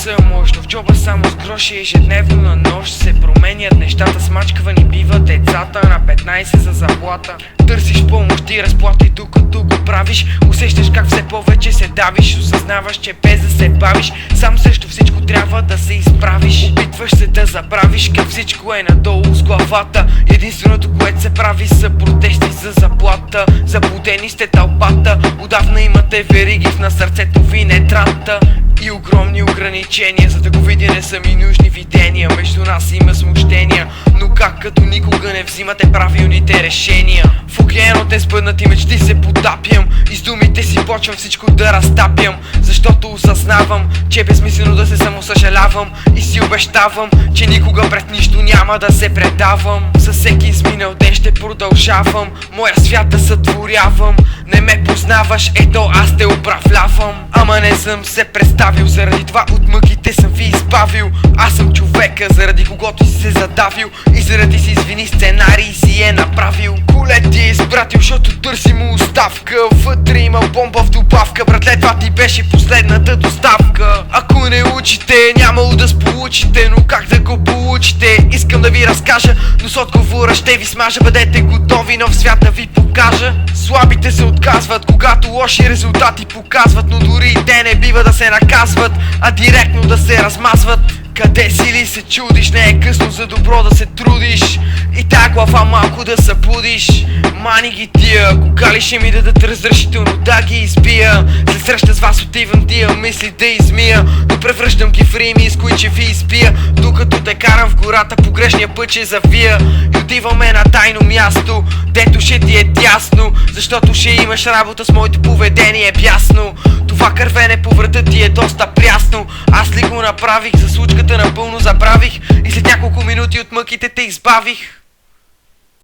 са мощно, в джоба само с гроши. Ежедневно на нощ се променят нещата, смачквани биват децата на 15 за заплата. Търсиш помощ и разплати докато го правиш. Усещаш как все повече се давиш. Осъзнаваш, че без да се бавиш сам срещу всичко трябва да се изправиш. Опитваш се да забравиш как всичко е надолу с главата. Единственото, което се прави са протести за заплата. Заблудени сте тълпата, отдавна имате вериги на сърцето ви не транта и огромни ограничения. За да го видя не са ми нужни видения. Между нас има смущения, но как като никога не взимате правилните решения? В океан от несбъднати мечти се потапям и с думите си почвам всичко да разтапям. Защото осъзнавам, че е безсмислено да се самосъжалявам и си обещавам, че никога пред нищо няма да се предавам. Със всеки изминал ден ще продължавам моя свят да сътворявам. Не ме познаваш, ето аз те управлявам. Ама не съм се представил, заради това от мъките съм ви избавил. Аз съм човека, заради когото си се задавил и заради си извини сценарий си е направил. Колет ти е изпратил, защото търси му оставка. Вътре има бомба в добавка, братле, това ти беше последната доставка. Ако не учите, нямало да сполучите, но как да го получите? Искам да ви разкажа, но с отговора ще ви смажа. Бъдете готови, нов свят да ви покажа. Слабите се отказват, когато лоши резултати показват, но дори и те не бива да се наказват, а директно да се размазват. Къде си ли се чудиш? Не е късно за добро да се трудиш и та глава малко да събудиш. Мани ги тия, кога ли ще ми дадат разрешително да ги избия? След среща с вас отивам тия мисли да измия, но превръщам ги в рими, с кои че ви изпия. Докато те карам в гората по грешния път ще завия и отиваме на тайно място, дето ще ти е тясно, защото ще имаш работа с моето поведение бясно. Това кървене по врата ти е доста прясно. Аз ли го направих? За случката напълно забравих и след няколко минути от мъките те избавих.